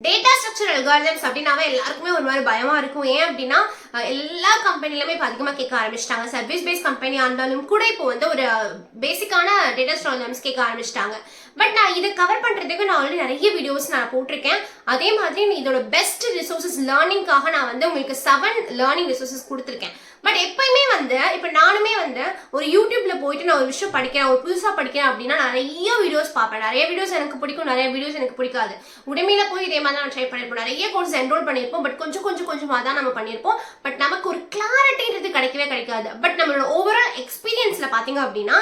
Data structure algorithms அப்படின்னாவே எல்லாருக்குமே ஒரு மாதிரி பயமா இருக்கும். ஏன் அப்படின்னா எல்லா கம்பெனிலுமே இப்போ அதிகமாக கேட்க ஆரம்பிச்சிட்டாங்க. சர்வீஸ் பேஸ்ட் கம்பெனியாக இருந்தாலும் கூட இப்போ வந்து ஒரு பேசிக்கான டேட்டா ஸ்ட்ரக்சர்ஸ் கேட்க ஆரம்பிச்சிட்டாங்க. பட் நான் இதை கவர் பண்ணுறதுக்கு நான் ஆல்ரெடி நிறைய வீடியோஸ் நான் போட்டிருக்கேன். அதே மாதிரி இதோட பெஸ்ட் ரிசோர்ஸஸ் லேர்னிங்காக நான் வந்து உங்களுக்கு 7 லேர்னிங் ரிசோர்ஸஸ் கொடுத்துருக்கேன். பட் எப்பயுமே வந்து இப்போ நானுமே வந்து ஒரு யூடியூப்ல போயிட்டு நான் ஒரு விஷயம் படிக்கிறேன், ஒரு புதுசாக படிக்கிறேன் அப்படின்னா நிறைய வீடியோஸ் பார்ப்பேன். நிறைய வீடியோஸ் எனக்கு பிடிக்கும், நிறைய வீடியோஸ் எனக்கு பிடிக்காது. உடமையில போய் இதே மாதிரி தான் ட்ரை பண்ணியிருப்போம். நிறைய கோர்ஸ் என்ரோல் பண்ணியிருப்போம். பட் கொஞ்சமாக தான் நம்ம பண்ணியிருப்போம். பட் நமக்கு ஒரு கிளாரிட்டின்றது கிடைக்கவே கிடைக்காது. பட் நம்மளோட ஓவரால் எக்ஸ்பீரியன்ஸ்ல பாத்தீங்க அப்படின்னா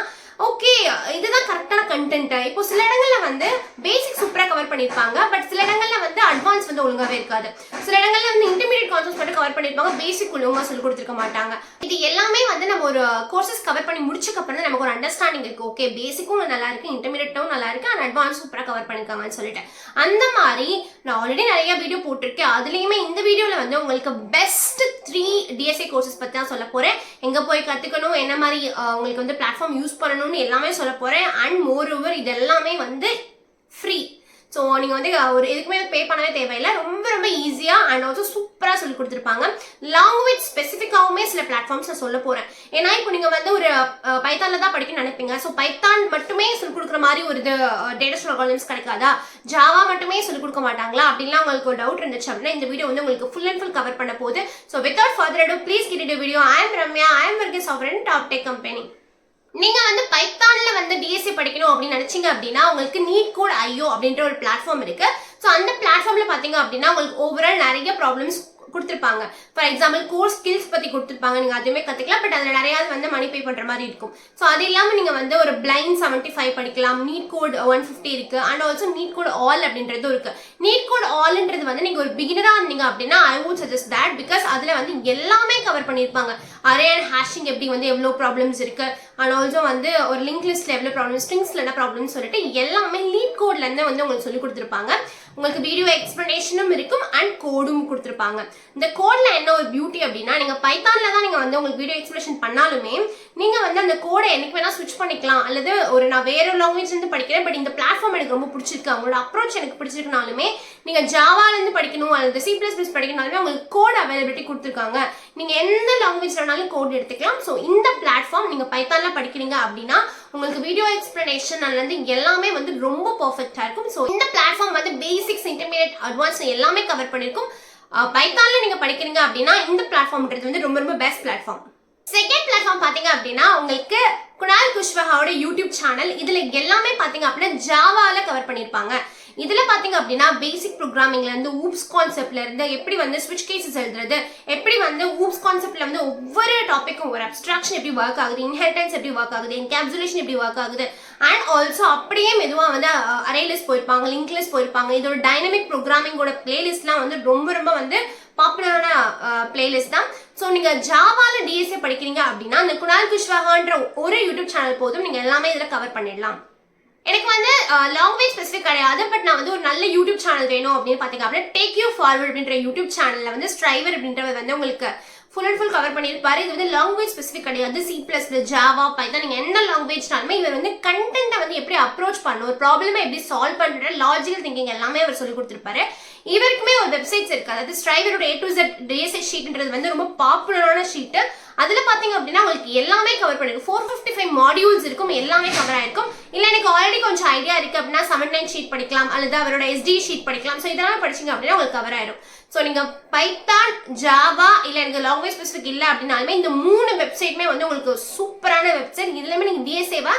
ஓகே இதுதான் கரெக்டான கண்டென்ட். இப்போ சில இடங்கள்ல வந்து பேசிக் சூப்பரா கவர் பண்ணிருப்பாங்க. பட் சில இடங்கள்ல வந்து அட்வான்ஸ் வந்து ஒழுங்காவே இருக்காது. சில இடங்கள்ல வந்து இன்டர்மீடியட் கான்செப்ட்ஸ் மட்டும் கவர் பண்ணிருப்பாங்க, பேசிக் ஒழுங்கா சொல்லி கொடுத்துருக்க மாட்டாங்க. இது எல்லாமே வந்து நம்ம ஒரு கோர்சஸ் கவர் பண்ணி முடிச்சதுக்கு அப்புறம் தான் நமக்கு ஒரு அண்டர்ஸ்டாண்டிங் இருக்கு. ஓகே பேசிக்கும் நல்லா இருக்கு, இன்டர்மீடியட்டும் நல்லா இருக்கு, அண்ட் அட்வான்ஸ் சூப்பரா கவர் பண்ணிருக்காங்கன்னு சொல்லிட்டு அந்த மாதிரி நான் ஆல்ரெடி நிறைய வீடியோ போட்டிருக்கேன். அதுலயுமே இந்த வீடியோல வந்து உங்களுக்கு பெஸ்ட் 3 DSA கோர்சஸ் பத்தி தான் சொல்ல போறேன். எங்க போய் கத்துக்கணும், என்ன மாதிரி உங்களுக்கு வந்து பிளாட்ஃபார்ம் யூஸ் பண்ணணும் எல்லாமே சொல்ல போறேன். அண்ட் மோர் ஓவர் இது எல்லாமே வந்து ஃப்ரீ. ஸோ நீங்கள் வந்து ஒரு எதுக்குமே பே பண்ணவே தேவையில்லை. ரொம்ப ரொம்ப ஈஸியாக அண்ட் ஆல்சோ சூப்பராக சொல்லி கொடுத்துருப்பாங்க. லாங்குவேஜ் ஸ்பெசிஃபிக்காகவுமே சில பிளாட்ஃபார்ம்ஸ் நான் சொல்ல போகிறேன். ஏன்னா இப்போ நீங்கள் வந்து ஒரு பைத்தானில் தான் படிக்கணும்னு நினைப்பீங்க. ஸோ பைத்தான் மட்டுமே சொல்லிக் கொடுக்குற மாதிரி ஒரு இது டேட்டா ஸ்ட்ரக்சர் அல்காரிதம்ஸ் கிடைக்காதா, ஜாவா மட்டுமே சொல்லிக் கொடுக்க மாட்டாங்களா அப்படின்லாம் உங்களுக்கு ஒரு டவுட் இருந்துச்சு அப்படின்னா இந்த வீடியோ வந்து உங்களுக்கு ஃபுல் அண்ட் ஃபுல் கவர் பண்ண போகுது. ஸோ வித்வுட் ஃபர்தர் அடு please get it video. I am Ramya, I am working software in top tech company. நீங்க வந்து பைத்தான்ல வந்து டிஎஸ்சி படிக்கணும் அப்படின்னு நினைச்சீங்க அப்படின்னா உங்களுக்கு நீட் கோட் ஐயோ அப்படின்ற ஒரு பிளாட்ஃபார்ம் இருக்கு. ஸோ அந்த பிளாட்ஃபார்ம்ல பாத்தீங்க அப்படின்னா உங்களுக்கு ஓவரால் நிறைய ப்ராப்ளம்ஸ் கொடுத்துருப்பாங்க. ஃபார் எக்ஸாம்பிள் கோர் ஸ்கில்ஸ் பத்தி கொடுத்துருப்பாங்க, நீங்க அதுவுமே கத்துக்கலாம். பட் அதுல நிறைய வந்து மணி பே பண்ற மாதிரி இருக்கும். ஸோ அது இல்லாம நீங்க வந்து ஒரு பிளைண்ட் 75 படிக்கலாம், நீட் கோட் 150 இருக்கு, and also neet code all அப்படின்றதும் இருக்கு. நீட் கோட் ஆல்ன்றது வந்து நீங்க ஒரு பிகினரா இருந்தீங்க அப்படின்னா I would suggest that, because அதுல வந்து எல்லாமே கவர் பண்ணிருப்பாங்க. அரே அண்ட் ஹேஷிங் எப்படி வந்து எவ்வளவு ப்ராப்ளம்ஸ் இருக்கு, அண்ட் ஆல்சோ வந்து ஒரு லிங்க் லிஸ்ட்ல எவ்வளவு ப்ராப்ளம், ஸ்ட்ரிங்ஸ்ல என்ன ப்ராப்ளம்னு சொல்லிட்டு எல்லாமே லீட் கோட்ல இருந்து வந்து உங்களுக்கு சொல்லி கொடுத்துருப்பாங்க. உங்களுக்கு வீடியோ எக்ஸ்பிளனேஷனும் இருக்கும் அண்ட் கோடும் கொடுத்துருப்பாங்க. இந்த கோட்ல என்ன ஒரு பியூட்டி அப்படின்னா நீங்க பைத்தான்ல தான் நீங்க வந்து உங்களுக்கு வீடியோ எக்ஸ்பிளனேஷன் பண்ணாலுமே நீங்க வந்து அந்த கோடை என்னைக்கு வேணா ஸ்விட்ச் பண்ணிக்கலாம். அல்லது ஒரு நான் வேற லாங்குவேஜ் இருந்து படிக்கிறேன் பட் இந்த பிளாட்ஃபார்ம் எனக்கு ரொம்ப பிடிச்சிருக்கு, அவங்களோட அப்ரோச் எனக்கு பிடிச்சிருக்குனாலுமே நீங்க ஜாவால இருந்து படிக்கணும் அல்லது C++ படிக்கணும்னாலுமே உங்களுக்கு கோட் அவைலபிலிட்டி கொடுத்துருக்காங்க. நீங்க எந்த லாங்குவேஜ் வேணாலும் கோட் எடுத்துக்கலாம். ஸோ இந்த பிளாட்ஃபார்ம் நீங்க பைத்தான்ல படிக்கிறீங்க அப்படின்னா உங்களுக்கு வீடியோ எக்ஸ்பிளனேஷன் அல்லது எல்லாமே வந்து ரொம்ப பர்ஃபெக்டா இருக்கும். ஸோ இந்த பிளாட்ஃபார்ம் வந்து பேசிக்ஸ், இன்டர்மீடியட், அட்வான்ஸ் எல்லாமே கவர் பண்ணிருக்கும். பைத்தான்ல நீங்க படிக்கிறீங்க அப்படின்னா இந்த பிளாட்ஃபார்ம்ன்றது வந்து ரொம்ப ரொம்ப பெஸ்ட் பிளாட்ஃபார்ம். செகண்ட் பிளாட்ஃபார்ம் பாத்தீங்க அப்படின்னா உங்களுக்கு குணால் குஷ்வஹாவோட யூடியூப் சேனல். இதுல எல்லாமே பாத்தீங்க அப்படின்னா ஜாவால கவர் பண்ணிருப்பாங்க. இதுல பாத்தீங்க அப்படின்னா பேசிக் ப்ரோக்ராமிங்ல இருந்து ஊப்ஸ் கான்செப்ட்ல இருந்து எப்படி வந்து ஸ்விட்ச் கேசஸ் எழுதுறது, எப்படி வந்து ஊப்ஸ் கான்செப்ட்ல வந்து ஒவ்வொரு டாபிக்கும் ஒரு அப்ஸ்ட்ராக்ஷன் எப்படி ஒர்க் ஆகுது, இன்ஹெரிட்டன்ஸ் எப்படி ஒர்க் ஆகுது, என்கேப்சுலேஷன் எப்படி ஒர்க் ஆகுது, அண்ட் ஆல்சோ அப்படியே மெதுவா வந்து அரே லிஸ்ட் போயிருப்பாங்க, லிங்க் லிஸ்ட் போயிருப்பாங்க. இதோட டைனமிக் ப்ரோக்ராமிங்கோட பிளேலிஸ்ட்லாம் வந்து ரொம்ப வந்து பாப்புலரான பிளேலிஸ்ட் தான். ஸோ நீங்க ஜாவால டிஎஸ்ஏ படிக்கிறீங்க அப்படின்னா அந்த குணால் குஷ்வஹான்ற ஒரு யூடியூப் சேனல் போதும், நீங்க எல்லாமே இதுல கவர் பண்ணிடலாம். எனக்கு வந்து லாங்குவேஜ் ஸ்பெசிஃபிக் கிடையாது, பட் நான் வந்து ஒரு நல்ல யூடியூப் சேனல் வேணும் அப்படின்னு பாத்தீங்க அப்படின்னா டேக் யூ ஃபார்வர்ட் அப்படின்ற யூடியூப் சேனல்ல வந்து ஸ்ட்ரைவர் அப்படின்றவர் வந்து உங்களுக்கு ஃபுல் அண்ட் ஃபுல் கவர் பண்ணியிருப்பாரு. இது வந்து லாங்குவேஜ் ஸ்பெசிஃபிக் கிடையாது, C++, ஜாவா, பைத்தான் நீங்க என்ன லாங்குவேஜ்னாலுமே இவர் வந்து கண்டென்ட்டை வந்து எப்படி அப்ரோச் பண்ணணும், ஒரு ப்ராப்ளமை எப்படி சால்வ் பண்ற லாஜிக்கல் திங்கிங் எல்லாமே அவர் சொல்லி கொடுத்துருப்பாரு. இவருக்குமே ஒரு வெப்சைட்ஸ் இருக்கு, அதாவது ஸ்ட்ரைவரோட A to Z DSA ஷீட்ன்றது வந்து ரொம்ப பாப்புலரான ஷீட். அதுல பாத்தீங்க அப்படின்னா உங்களுக்கு எல்லாமே கவர் பண்ணிருக்கும். 455 மாடியூல்ஸ் இருக்கும், எல்லாமே கவர் ஆயிருக்கும். இல்ல எனக்கு ஆல்ரெடி கொஞ்சம் ஐடியா இருக்கு அப்படின்னா 79 ஷீட் படிக்கலாம் அல்லது அவரோட SD ஷீட் படிக்கலாம். ஸோ இதெல்லாம் படிச்சீங்க அப்படின்னா உங்களுக்கு கவர் ஆயிரும். ஸோ நீங்க பைத்தான், ஜாவா இல்ல எனக்கு லாங்குவேஜ் ஸ்பெசிஃபிக் இல்லை அப்படின்னாலுமே இந்த 3 வெப்சைட்டுமே வந்து உங்களுக்கு சூப்பரான வெப்சைட். இதுலயுமே நீங்க டிஎஸ்ஏவை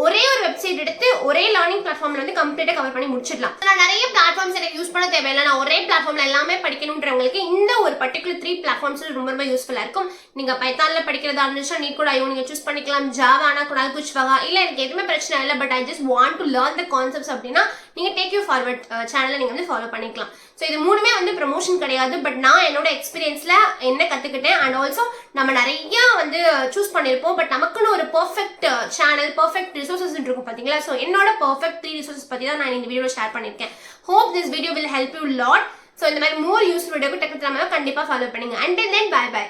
ஒரே ஒரு வெப்சைட் எடுத்து ஒரே லேர்னிங் பிளாட்ஃபார்ம்ல வந்து கம்ப்ளீட்டா கவர் பண்ணி முடிச்சிடலாம். நான் நிறைய பிளாட்ஃபார்ம்ஸ் எனக்கு யூஸ் பண்ண தேவையில்லை, நான் ஒரே பிளாட்ஃபார்ம்ல எல்லாமே படிக்கணும்ன்றவங்களுக்கு இந்த ஒரு பர்டிகுலர் 3 பிளாட்ஃபார்ம்ஸ் ரொம்ப யூஸ்ஃபுல்லா இருக்கும். நீங்க பைத்தான்ல படிக்கிறதா இருந்துச்சுன்னா நீட் கோட் ஐயோ நீங்க சூஸ் பண்ணிக்கலாம். ஜாவானா குணால் குஷ்வஹா இல்ல எனக்கு எதுவுமே பிரச்சனை இல்லை, but I just want to learn the concepts அப்படின்னா நீங்க டேக் யூ ஃபார்வர்ட் சேனலை நீங்க வந்து ஃபாலோ பண்ணிக்கலாம். ஸோ இது 3மே வந்து ப்ரமோஷன் கிடையாது, பட் நான் என்னோட எக்ஸ்பீரியன்ஸ்ல என்ன கத்துக்கிட்டேன் அண்ட் ஆல்சோ நம்ம நிறைய வந்து சூஸ் பண்ணிருப்போம். பட் நமக்குன்னு ஒரு பெர்ஃபெக்ட் சேனல், பெர்ஃபெக்ட் ரிசோர்சஸ் இருக்கும் பாத்தீங்களா. ஸோ என்னோட பெர்ஃபெக்ட் 3 ரிசோர்சஸ் பத்தி தான் நான் இந்த வீடியோல ஷேர் பண்ணிருக்கேன். Hope this video will help you lot. So இந்த மாதிரி மோர் யூஸ்ஃபுல் வீடியோக்கு டெக்னிக்கலாக கண்டிப்பா ஃபாலோ பண்ணுங்க. Until then bye by.